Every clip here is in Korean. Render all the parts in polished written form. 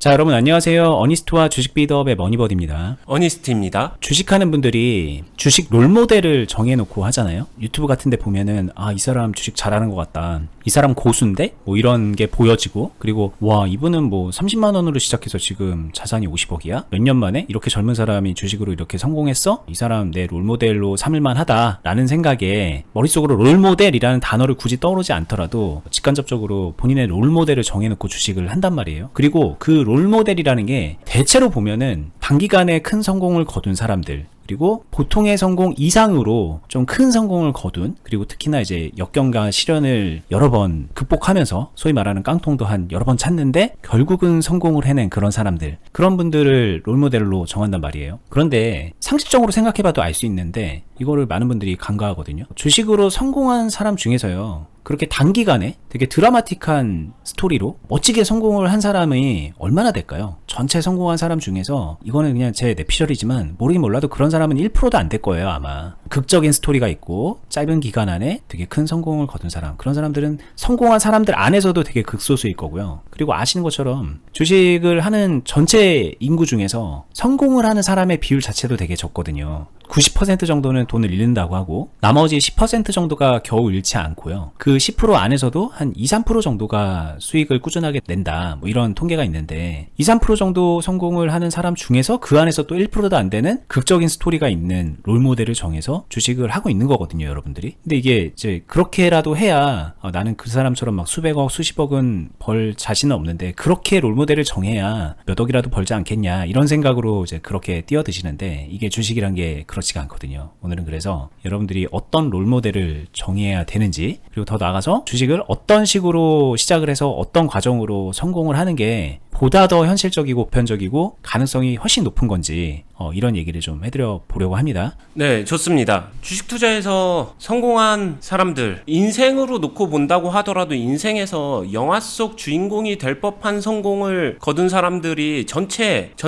자, 여러분 안녕하세요. 어니스트와 주식 비드업의 머니버드입니다. 어니스트입니다. 주식하는 분들이 주식 롤모델을 정해놓고 하잖아요. 유튜브 같은 데 보면은 이 사람 주식 잘하는 것 같다. 이 사람 고수인데? 뭐 이런 게 보여지고, 그리고 와, 이분은 뭐 30만 원으로 시작해서 지금 자산이 50억이야? 몇 년 만에 이렇게 젊은 사람이 주식으로 이렇게 성공했어? 이 사람 내 롤모델로 삼을만 하다 라는 생각에 머릿속으로 롤모델이라는 단어를 굳이 떠오르지 않더라도 직간접적으로 본인의 롤모델을 정해놓고 주식을 한단 말이에요. 그리고 그 롤모델이라는 게 대체로 보면은 단기간에 큰 성공을 거둔 사람들, 그리고 보통의 성공 이상으로 좀 큰 성공을 거둔, 그리고 특히나 이제 역경과 시련을 여러 번 극복하면서 소위 말하는 깡통도 한 여러 번 찾는데 결국은 성공을 해낸 그런 사람들, 그런 분들을 롤모델로 정한단 말이에요. 그런데 상식적으로 생각해봐도 알 수 있는데 이거를 많은 분들이 간과하거든요. 주식으로 성공한 사람 중에서요, 그렇게 단기간에 되게 드라마틱한 스토리로 멋지게 성공을 한 사람이 얼마나 될까요? 전체 성공한 사람 중에서, 이거는 그냥 제 내피셜이지만 모르긴 몰라도 그런 사람은 1%도 안 될 거예요, 아마. 극적인 스토리가 있고 짧은 기간 안에 되게 큰 성공을 거둔 사람, 그런 사람들은 성공한 사람들 안에서도 되게 극소수일 거고요. 그리고 아시는 것처럼 주식을 하는 전체 인구 중에서 성공을 하는 사람의 비율 자체도 되게 적거든요. 90% 정도는 돈을 잃는다고 하고 나머지 10% 정도가 겨우 잃지 않고요. 그 10% 안에서도 한 2, 3% 정도가 수익을 꾸준하게 낸다, 뭐 이런 통계가 있는데 2, 3% 정도 성공을 하는 사람 중에서 그 안에서 또 1%도 안 되는 극적인 스토리가 있는 롤모델을 정해서 주식을 하고 있는 거거든요, 여러분들이. 근데 이게 이제 그렇게라도 해야 나는 그 사람처럼 막 수백억, 수십억은 벌 자신은 없는데 그렇게 롤모델을 정해야 몇 억이라도 벌지 않겠냐, 이런 생각으로 이제 그렇게 뛰어드시는데 이게 주식이란 게 그렇지가 않거든요. 오늘은 그래서 여러분들이 어떤 롤모델을 정해야 되는지, 그리고 더 나아가서 주식을 어떤 식으로 시작을 해서 어떤 과정으로 성공을 하는 게 보다 더 현실적이고 보편적이고 가능성이 훨씬 높은 건지 이런 얘기를 좀 해드려 보려고 합니다. 네, 좋습니다. 주식 투자에서 성공한 사람들, 인생으로 놓고 본다고 하더라도 인생에서 영화 속 주인공이 될 법한 성공을 거둔 사람들이 전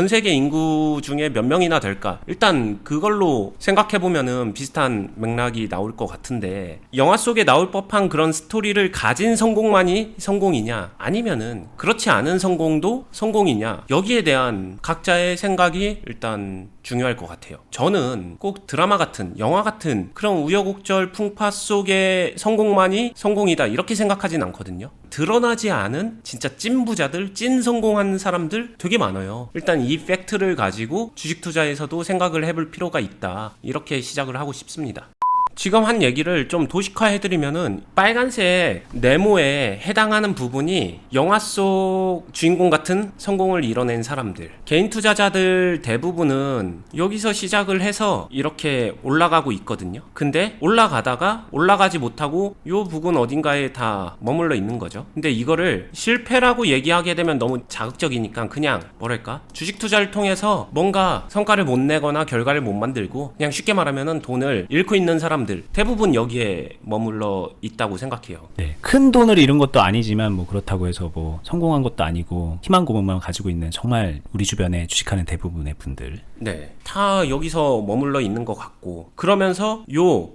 세계 인구 중에 몇 명이나 될까? 일단 그걸로 생각해보면은 비슷한 맥락이 나올 것 같은데, 영화 속에 나올 법한 그런 스토리를 가진 성공만이 성공이냐, 아니면은 그렇지 않은 성공도 성공이냐, 여기에 대한 각자의 생각이 일단 중요할 것 같아요. 저는 꼭 드라마 같은, 영화 같은 그런 우여곡절 풍파 속의 성공만이 성공이다, 이렇게 생각하진 않거든요. 드러나지 않은 진짜 찐 부자들, 찐 성공한 사람들 되게 많아요. 일단 이 팩트를 가지고 주식 투자에서도 생각을 해볼 필요가 있다, 이렇게 시작을 하고 싶습니다. 지금 한 얘기를 좀 도식화해드리면은, 빨간색 네모에 해당하는 부분이 영화 속 주인공 같은 성공을 이뤄낸 사람들, 개인 투자자들 대부분은 여기서 시작을 해서 이렇게 올라가고 있거든요. 근데 올라가다가 올라가지 못하고 요 부근 어딘가에 다 머물러 있는 거죠. 근데 이거를 실패라고 얘기하게 되면 너무 자극적이니까 그냥 뭐랄까, 주식 투자를 통해서 뭔가 성과를 못 내거나 결과를 못 만들고 그냥 쉽게 말하면은 돈을 잃고 있는 사람들 대부분 여기에 머물러 있다고 생각해요. 네, 큰 돈을 잃은 것도 아니지만 뭐 그렇다고 해서 뭐 성공한 것도 아니고 희망 고문만 가지고 있는 정말 우리 주변에 주식하는 대부분의 분들, 네, 다 여기서 머물러 있는 것 같고, 그러면서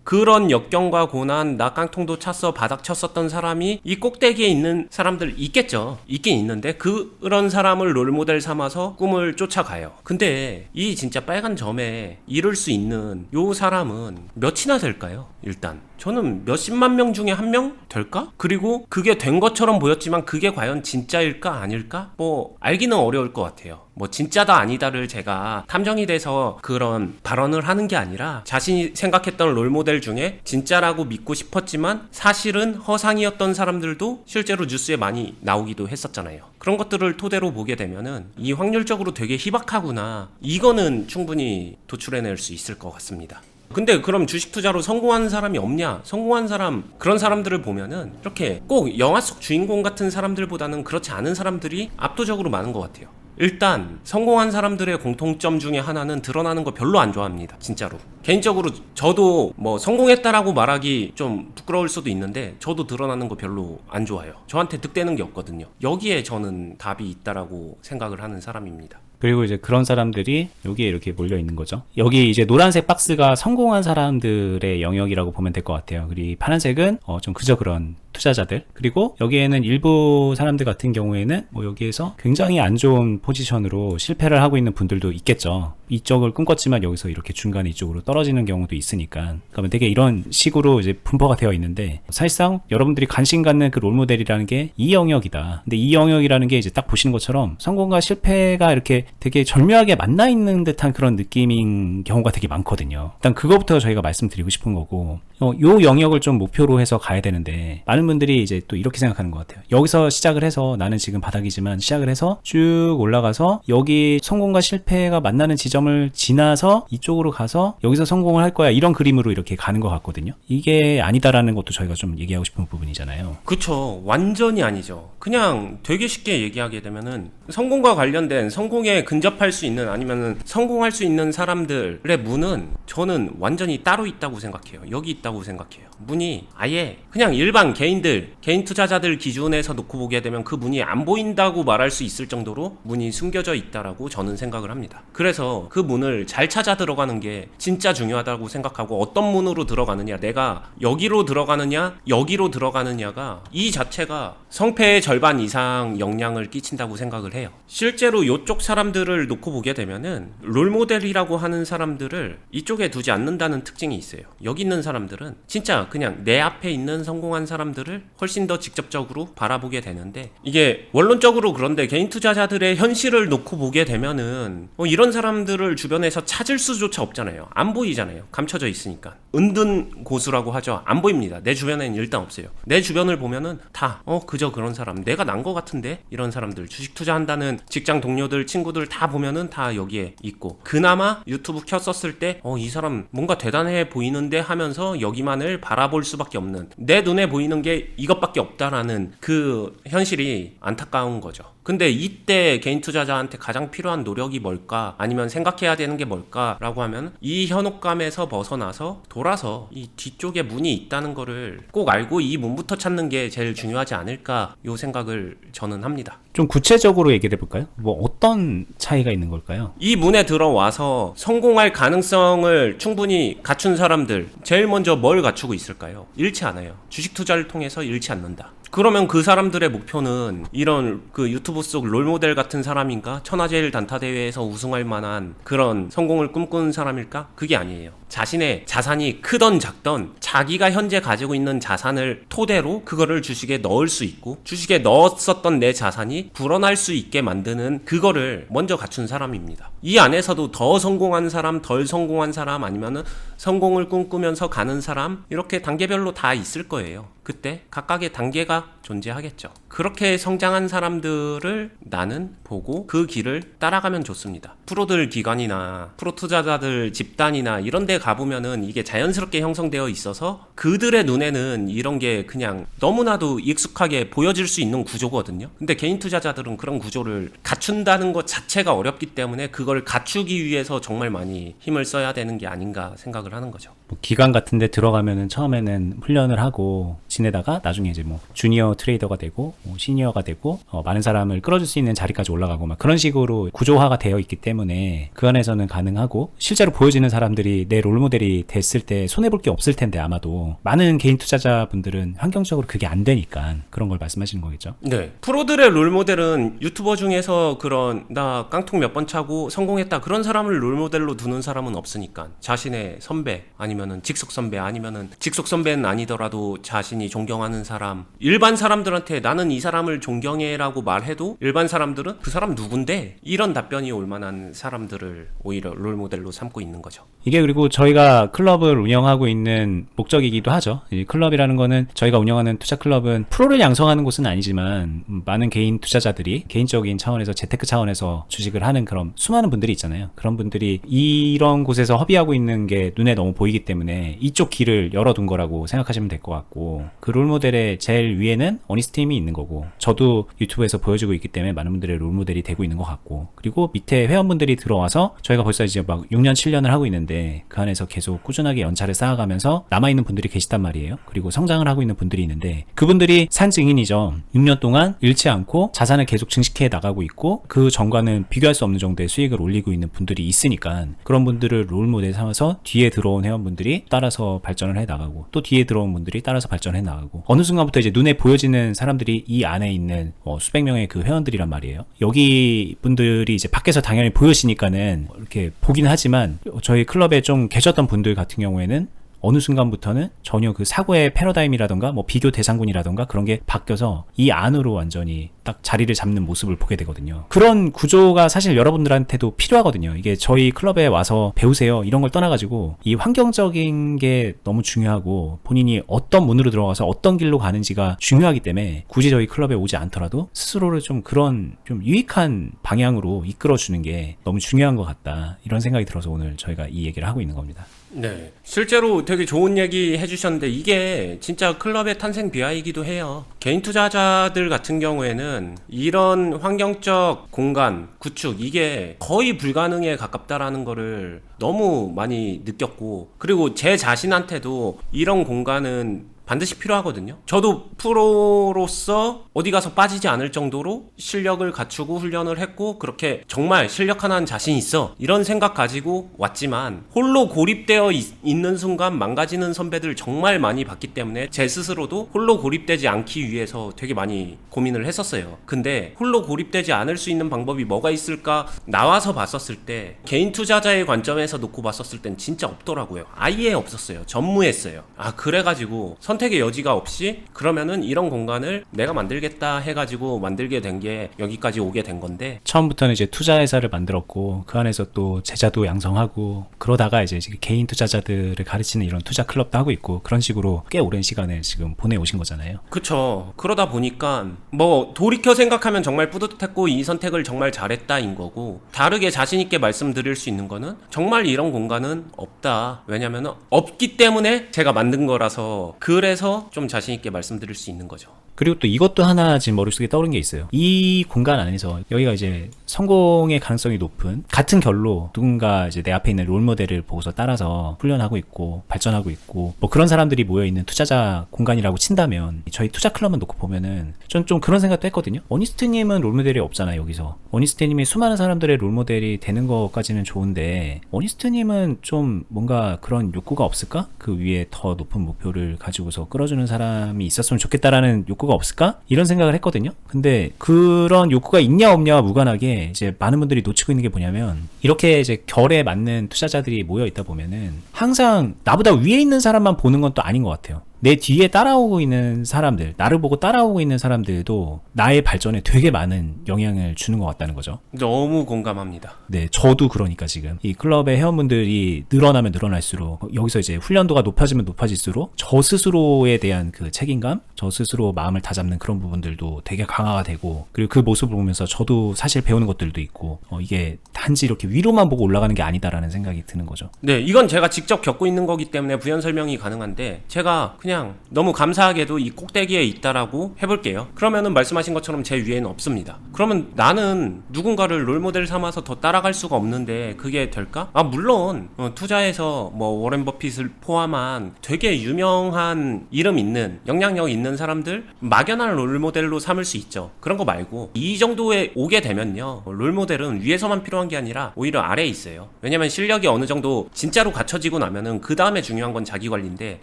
그런 역경과 고난, 나 깡통도 찼어, 바닥 쳤었던 사람이 이 꼭대기에 있는 사람들 있겠죠. 있긴 있는데 그런 사람을 롤모델 삼아서 꿈을 쫓아가요. 근데 이 진짜 빨간 점에 이룰 수 있는 요 사람은 몇이나 될까요? 일단 저는 몇십만 명 중에 한 명 될까? 그리고 그게 된 것처럼 보였지만 그게 과연 진짜일까 아닐까? 뭐 알기는 어려울 것 같아요. 뭐 진짜다 아니다를 제가 탐정이 돼서 그런 발언을 하는 게 아니라, 자신이 생각했던 롤모델 중에 진짜라고 믿고 싶었지만 사실은 허상이었던 사람들도 실제로 뉴스에 많이 나오기도 했었잖아요. 그런 것들을 토대로 보게 되면은 이 확률적으로 되게 희박하구나, 이거는 충분히 도출해낼 수 있을 것 같습니다. 근데 그럼 주식 투자로 성공한 사람이 없냐? 성공한 사람, 그런 사람들을 보면은 이렇게 꼭 영화 속 주인공 같은 사람들보다는 그렇지 않은 사람들이 압도적으로 많은 것 같아요. 일단 성공한 사람들의 공통점 중에 하나는 드러나는 거 별로 안 좋아합니다. 진짜로. 개인적으로 저도 뭐 성공했다라고 말하기 좀 부끄러울 수도 있는데 저도 드러나는 거 별로 안 좋아해요. 저한테 득되는 게 없거든요. 여기에 저는 답이 있다라고 생각을 하는 사람입니다. 그리고 이제 그런 사람들이 여기에 이렇게 몰려 있는 거죠. 여기 이제 노란색 박스가 성공한 사람들의 영역이라고 보면 될 것 같아요. 그리고 파란색은 좀 그저 그런 투자자들, 그리고 여기에는 일부 사람들 같은 경우에는 뭐 여기에서 굉장히 안 좋은 포지션으로 실패를 하고 있는 분들도 있겠죠. 이쪽을 꿈꿨지만 여기서 이렇게 중간에 이쪽으로 떨어지는 경우도 있으니까. 그러면 되게 이런 식으로 이제 분포가 되어 있는데, 사실상 여러분들이 관심 갖는 그 롤모델이라는 게 이 영역이다. 근데 이 영역이라는 게 이제 딱 보시는 것처럼 성공과 실패가 이렇게 되게 절묘하게 만나 있는 듯한 그런 느낌인 경우가 되게 많거든요. 일단 그거부터 저희가 말씀드리고 싶은 거고, 요 영역을 좀 목표로 해서 가야 되는데, 많은 분들이 이제 또 이렇게 생각하는 것 같아요. 여기서 시작을 해서, 나는 지금 바닥이지만 시작을 해서 쭉 올라가서 여기 성공과 실패가 만나는 지점을 지나서 이쪽으로 가서 여기서 성공을 할 거야, 이런 그림으로 이렇게 가는 것 같거든요. 이게 아니다라는 것도 저희가 좀 얘기하고 싶은 부분이잖아요. 그쵸. 완전히 아니죠. 그냥 되게 쉽게 얘기하게 되면은 성공과 관련된 성공에 근접할 수 있는 아니면은 성공할 수 있는 사람들의 문은 저는 완전히 따로 있다고 생각해요. 여기 있다고 생각해요. 문이 아예 그냥 일반 개인들, 개인 투자자들 기준에서 놓고 보게 되면 그 문이 안 보인다고 말할 수 있을 정도로 문이 숨겨져 있다라고 저는 생각을 합니다. 그래서 그 문을 잘 찾아 들어가는 게 진짜 중요하다고 생각하고, 어떤 문으로 들어가느냐, 내가 여기로 들어가느냐 여기로 들어가느냐가 이 자체가 성패의 절반 이상 영향을 끼친다고 생각을 해요. 실제로 이쪽 사람들을 놓고 보게 되면은 롤모델이라고 하는 사람들을 이쪽에 두지 않는다는 특징이 있어요. 여기 있는 사람들은 진짜 그냥 내 앞에 있는 성공한 사람들을 훨씬 더 직접적으로 바라보게 되는데, 이게 원론적으로 그런데 개인 투자자들의 현실을 놓고 보게 되면은 이런 사람들을 주변에서 찾을 수조차 없잖아요. 안 보이잖아요. 감춰져 있으니까. 은둔 고수라고 하죠. 안 보입니다. 내 주변에는 일단 없어요. 내 주변을 보면은 다 그저 그런 사람, 내가 난 거 같은데, 이런 사람들, 주식 투자한다는 직장 동료들, 친구들 다 보면은 다 여기에 있고, 그나마 유튜브 켰었을 때 이 사람 뭔가 대단해 보이는데 하면서 여기만을 바라볼 수밖에 없는, 내 눈에 보이는 게 이것밖에 없다라는 그 현실이 안타까운 거죠. 근데 이때 개인 투자자한테 가장 필요한 노력이 뭘까, 아니면 생각해야 되는 게 뭘까라고 하면, 이 현혹감에서 벗어나서 돌아서 이 뒤쪽에 문이 있다는 거를 꼭 알고 이 문부터 찾는 게 제일 중요하지 않을까, 요 생각을 저는 합니다. 좀 구체적으로 얘기를 해볼까요? 뭐 어떤 차이가 있는 걸까요? 이 문에 들어와서 성공할 가능성을 충분히 갖춘 사람들, 제일 먼저 뭘 갖추고 있을까요? 잃지 않아요. 주식 투자를 통해서 잃지 않는다. 그러면 그 사람들의 목표는 이런 그 유튜브 속 롤모델 같은 사람인가? 천하제일 단타대회에서 우승할 만한 그런 성공을 꿈꾸는 사람일까? 그게 아니에요. 자신의 자산이 크던 작던 자기가 현재 가지고 있는 자산을 토대로 그거를 주식에 넣을 수 있고, 주식에 넣었었던 내 자산이 불어날 수 있게 만드는 그거를 먼저 갖춘 사람입니다. 이 안에서도 더 성공한 사람, 덜 성공한 사람, 아니면은 성공을 꿈꾸면서 가는 사람, 이렇게 단계별로 다 있을 거예요. 그때 각각의 단계가 존재하겠죠. 그렇게 성장한 사람들을 나는 보고 그 길을 따라가면 좋습니다. 프로들 기관이나 프로 투자자들 집단이나 이런 데 가보면은 이게 자연스럽게 형성되어 있어서 그들의 눈에는 이런 게 그냥 너무나도 익숙하게 보여질 수 있는 구조거든요. 근데 개인 투자자들은 그런 구조를 갖춘다는 것 자체가 어렵기 때문에 그걸 갖추기 위해서 정말 많이 힘을 써야 되는 게 아닌가 생각을 하는 거죠. 뭐 기관 같은 데 들어가면은 처음에는 훈련을 하고 지내다가 나중에 이제 뭐 주니어 트레이더가 되고 뭐 시니어가 되고 많은 사람을 끌어줄 수 있는 자리까지 올라가고 막 그런 식으로 구조화가 되어 있기 때문에 그 안에서는 가능하고, 실제로 보여지는 사람들이 내 롤모델이 됐을 때 손해볼 게 없을 텐데, 아마도 많은 개인 투자자분들은 환경적으로 그게 안 되니까 그런 걸 말씀하시는 거겠죠. 네. 프로들의 롤모델은 유튜버 중에서 그런 나 깡통 몇 번 차고 성공했다 그런 사람을 롤모델로 두는 사람은 없으니까, 자신의 선배 아니면은 직속 선배, 아니면은 직속 선배는 아니더라도 자신이 존경하는 사람, 일반 사람들한테 나는 이 사람을 존경해라고 말해도 일반 사람들은 그 사람 누군데? 이런 답변이 올 만한 사람들을 오히려 롤모델로 삼고 있는 거죠. 이게 그리고 저희가 클럽을 운영하고 있는 목적이기도 하죠. 이 클럽이라는 거는, 저희가 운영하는 투자 클럽은 프로를 양성하는 곳은 아니지만 많은 개인 투자자들이 개인적인 차원에서, 재테크 차원에서 주식을 하는 그런 수많은 분들이 있잖아요. 그런 분들이 이런 곳에서 허비하고 있는 게 눈에 너무 보이기 때문에 이쪽 길을 열어둔 거라고 생각하시면 될 것 같고, 그 롤모델의 제일 위에는 어니스트팀이 있는 거고, 저도 유튜브에서 보여주고 있기 때문에 많은 분들의 롤모델이 되고 있는 것 같고, 그리고 밑에 회원분들이 들어와서 저희가 벌써 이제 막 6년 7년을 하고 있는데 그 안에서 계속 꾸준하게 연차를 쌓아가면서 남아있는 분들이 계시단 말이에요. 그리고 성장을 하고 있는 분들이 있는데, 그분들이 산 증인이죠. 6년 동안 잃지 않고 자산을 계속 증식해 나가고 있고, 그 전과는 비교할 수 없는 정도의 수익을 올리고 있는 분들이 있으니까, 그런 분들을 롤모델 삼아서 뒤에 들어온 회원분들 분들이 따라서 발전을 해 나가고 또 뒤에 들어온 분들이 따라서 발전해 나가고 어느 순간부터 이제 눈에 보여지는 사람들이 이 안에 있는 수백 명의 그 회원들이란 말이에요. 여기 분들이 이제 밖에서 당연히 보여지니까는 이렇게 보긴 하지만 저희 클럽에 좀 계셨던 분들 같은 경우에는 어느 순간부터는 전혀 그 사고의 패러다임이라던가 뭐 비교 대상군이라던가 그런 게 바뀌어서 이 안으로 완전히 딱 자리를 잡는 모습을 보게 되거든요. 그런 구조가 사실 여러분들한테도 필요하거든요. 이게 저희 클럽에 와서 배우세요 이런 걸 떠나가지고 이 환경적인 게 너무 중요하고 본인이 어떤 문으로 들어가서 어떤 길로 가는지가 중요하기 때문에 굳이 저희 클럽에 오지 않더라도 스스로를 좀 그런 좀 유익한 방향으로 이끌어주는 게 너무 중요한 것 같다 이런 생각이 들어서 오늘 저희가 이 얘기를 하고 있는 겁니다. 네. 실제로 되게 좋은 얘기 해주셨는데 이게 진짜 클럽의 탄생 비하이기도 해요. 개인 투자자들 같은 경우에는 이런 환경적 공간 구축 이게 거의 불가능에 가깝다라는 거를 너무 많이 느꼈고 그리고 제 자신한테도 이런 공간은 반드시 필요하거든요. 저도 프로로서 어디 가서 빠지지 않을 정도로 실력을 갖추고 훈련을 했고 그렇게 정말 실력 하나는 자신 있어 이런 생각 가지고 왔지만 홀로 고립되어 있는 순간 망가지는 선배들 정말 많이 봤기 때문에 제 스스로도 홀로 고립되지 않기 위해서 되게 많이 고민을 했었어요. 근데 홀로 고립되지 않을 수 있는 방법이 뭐가 있을까 나와서 봤었을 때 개인 투자자의 관점에서 놓고 봤었을 땐 진짜 없더라고요. 아예 없었어요. 전무했어요. 그래가지고 선택의 여지가 없이 그러면은 이런 공간을 내가 만들겠다 해가지고 만들게 된 게 여기까지 오게 된 건데 처음부터는 이제 투자회사를 만들었고 그 안에서 또 제자도 양성하고 그러다가 이제 개인 투자자들을 가르치는 이런 투자 클럽도 하고 있고 그런 식으로 꽤 오랜 시간을 지금 보내오신 거잖아요. 그쵸. 그러다 보니까 뭐 돌이켜 생각하면 정말 뿌듯했고 이 선택을 정말 잘했다인 거고 다르게 자신있게 말씀드릴 수 있는 거는 정말 이런 공간은 없다. 왜냐면은 없기 때문에 제가 만든 거라서 그래서 좀 자신있게 말씀드릴 수 있는 거죠. 그리고 또 이것도 하나 지금 머릿속에 떠오른 게 있어요. 이 공간 안에서 여기가 이제 성공의 가능성이 높은 같은 결로 누군가 이제 내 앞에 있는 롤모델을 보고서 따라서 훈련하고 있고 발전하고 있고 뭐 그런 사람들이 모여있는 투자자 공간이라고 친다면 저희 투자 클럽만 놓고 보면은 좀 그런 생각도 했거든요. 어니스트님은 롤모델이 없잖아요. 여기서 어니스트님이 수많은 사람들의 롤모델이 되는 것까지는 좋은데 어니스트님은 좀 뭔가 그런 욕구가 없을까? 그 위에 더 높은 목표를 가지고서 끌어주는 사람이 있었으면 좋겠다라는 욕구가 없을까? 이런 생각을 했거든요. 근데 그런 욕구가 있냐 없냐와 무관하게 이제 많은 분들이 놓치고 있는 게 뭐냐면 이렇게 이제 결에 맞는 투자자들이 모여 있다 보면은 항상 나보다 위에 있는 사람만 보는 건 또 아닌 것 같아요. 내 뒤에 따라오고 있는 사람들, 나를 보고 따라오고 있는 사람들도 나의 발전에 되게 많은 영향을 주는 것 같다는 거죠. 너무 공감합니다. 네, 저도 그러니까 지금 이 클럽의 회원분들이 늘어나면 늘어날수록 여기서 이제 훈련도가 높아지면 높아질수록 저 스스로에 대한 그 책임감, 저 스스로 마음을 다잡는 그런 부분들도 되게 강화가 되고 그리고 그 모습을 보면서 저도 사실 배우는 것들도 있고 이게 단지 이렇게 위로만 보고 올라가는 게 아니다라는 생각이 드는 거죠. 네, 이건 제가 직접 겪고 있는 거기 때문에 부연 설명이 가능한데 제가 그냥 너무 감사하게도 이 꼭대기에 있다라고 해볼게요. 그러면은 말씀하신 것처럼 제 위에는 없습니다. 그러면 나는 누군가를 롤모델 삼아서 더 따라갈 수가 없는데 그게 될까? 물론 투자에서 뭐 워렌 버핏을 포함한 되게 유명한 이름 있는 영향력 있는 사람들 막연한 롤모델로 삼을 수 있죠. 그런 거 말고 이 정도에 오게 되면요 롤모델은 위에서만 필요한 게 아니라 오히려 아래에 있어요. 왜냐면 실력이 어느 정도 진짜로 갖춰지고 나면은 그 다음에 중요한 건 자기관리인데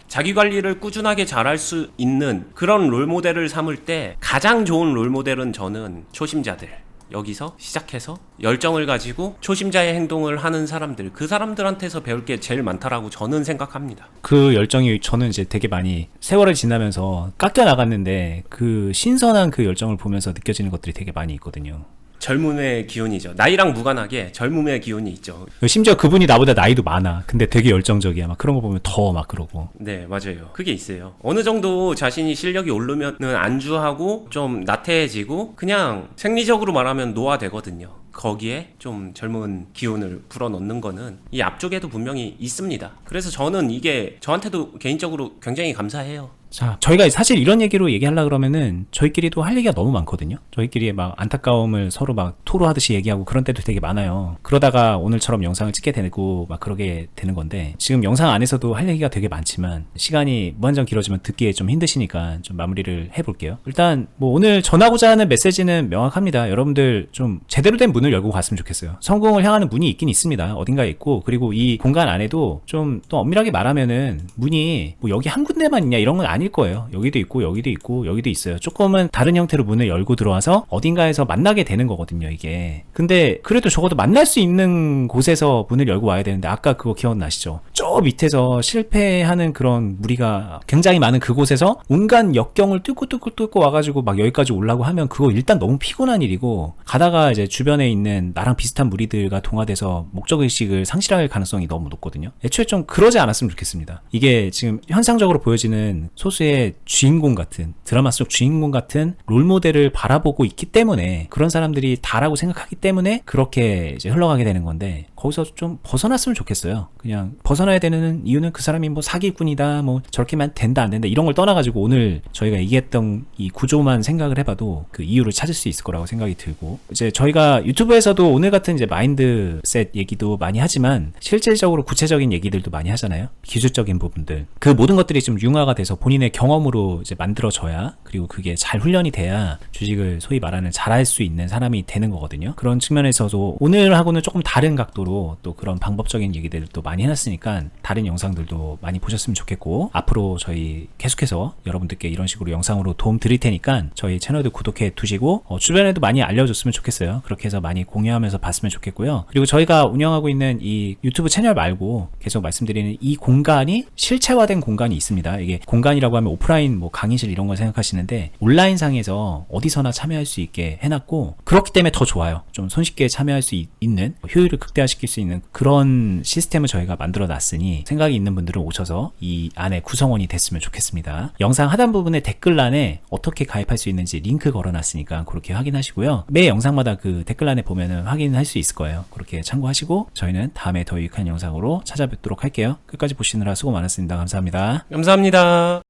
자기관리를 꾸준하게 잘할 수 있는 그런 롤모델을 삼을 때 가장 좋은 롤모델은 저는 초심자들 여기서 시작해서 열정을 가지고 초심자의 행동을 하는 사람들 그 사람들한테서 배울 게 제일 많다라고 저는 생각합니다. 그 열정이 저는 이제 되게 많이 세월을 지나면서 깎여 나갔는데 그 신선한 그 열정을 보면서 느껴지는 것들이 되게 많이 있거든요. 젊음의 기운이죠. 나이랑 무관하게 젊음의 기운이 있죠. 심지어 그분이 나보다 나이도 많아. 근데 되게 열정적이야. 막 그런 거 보면 더 막 그러고. 네, 맞아요. 그게 있어요. 어느 정도 자신이 실력이 오르면은 안주하고 좀 나태해지고 그냥 생리적으로 말하면 노화되거든요. 거기에 좀 젊은 기운을 불어넣는 거는 이 앞쪽에도 분명히 있습니다. 그래서 저는 이게 저한테도 개인적으로 굉장히 감사해요. 자, 저희가 사실 이런 얘기로 얘기하려고 그러면은 저희끼리도 할 얘기가 너무 많거든요. 저희끼리 막 안타까움을 서로 막 토로하듯이 얘기하고 그런 때도 되게 많아요. 그러다가 오늘처럼 영상을 찍게 되고 막 그러게 되는 건데, 지금 영상 안에서도 할 얘기가 되게 많지만 시간이 무한정 길어지면 듣기에 좀 힘드시니까 좀 마무리를 해볼게요. 일단 뭐 오늘 전하고자 하는 메시지는 명확합니다. 여러분들 좀 제대로 된 문을 열고 갔으면 좋겠어요. 성공을 향하는 문이 있긴 있습니다. 어딘가에 있고, 그리고 이 공간 안에도 좀 또 엄밀하게 말하면은 문이 뭐 여기 한 군데만 있냐 이런 건 아닐 거예요. 여기도 있고 여기도 있고 여기도 있어요. 조금은 다른 형태로 문을 열고 들어와서 어딘가에서 만나게 되는 거거든요, 이게. 근데 그래도 적어도 만날 수 있는 곳에서 문을 열고 와야 되는데, 아까 그거 기억나시죠? 저 밑에서 실패하는 그런 무리가 굉장히 많은 그곳에서 온갖 역경을 뚫고 와가지고 막 여기까지 오려고 하면 그거 일단 너무 피곤한 일이고, 가다가 이제 주변에 있는 나랑 비슷한 무리들과 동화돼서 목적의식을 상실할 가능성이 너무 높거든요. 애초에 좀 그러지 않았으면 좋겠습니다. 이게 지금 현상적으로 보여지는 소수의 주인공 같은, 드라마 속 주인공 같은 롤모델을 바라보고 있기 때문에, 그런 사람들이 다라고 생각하기 때문에 그렇게 이제 흘러가게 되는 건데, 거기서 좀 벗어났으면 좋겠어요. 그냥 벗어나야 되는 이유는 그 사람이 뭐 사기꾼이다, 뭐 저렇게만 된다 안 된다 이런 걸 떠나가지고 오늘 저희가 얘기했던 이 구조만 생각을 해봐도 그 이유를 찾을 수 있을 거라고 생각이 들고, 이제 저희가 유튜브에서도 오늘 같은 이제 마인드셋 얘기도 많이 하지만 실질적으로 구체적인 얘기들도 많이 하잖아요. 기술적인 부분들, 그 모든 것들이 좀 융화가 돼서 본인의 경험으로 이제 만들어져야, 그리고 그게 잘 훈련이 돼야 주식을 소위 말하는 잘할 수 있는 사람이 되는 거거든요. 그런 측면에서도 오늘하고는 조금 다른 각도로 또 그런 방법적인 얘기들도 많이 해놨으니까 다른 영상들도 많이 보셨으면 좋겠고, 앞으로 저희 계속해서 여러분들께 이런 식으로 영상으로 도움 드릴 테니까 저희 채널도 구독해 두시고 주변에도 많이 알려줬으면 좋겠어요. 그렇게 해서 많이 공유하면서 봤으면 좋겠고요. 그리고 저희가 운영하고 있는 이 유튜브 채널 말고 계속 말씀드리는 이 공간이 실체화된 공간이 있습니다. 이게 공간이라고 하면 오프라인 뭐 강의실 이런 걸 생각하시는데, 온라인 상에서 어디서나 참여할 수 있게 해놨고, 그렇기 때문에 더 좋아요. 좀 손쉽게 참여할 수 있는, 효율을 극대화시킬 수 있는 그런 시스템을 저희가 만들어 놨으니 생각이 있는 분들은 오셔서 이 안에 구성원이 됐으면 좋겠습니다. 영상 하단 부분에 댓글란에 어떻게 가입할 수 있는지 링크 걸어놨으니까 그렇게 확인하시고요. 매 영상마다 그 댓글란에 보면은 확인할 수 있을 거예요. 그렇게 참고하시고 저희는 다음에 더 유익한 영상으로 찾아뵙도록 할게요. 끝까지 보시느라 수고 많았습니다. 감사합니다. 감사합니다.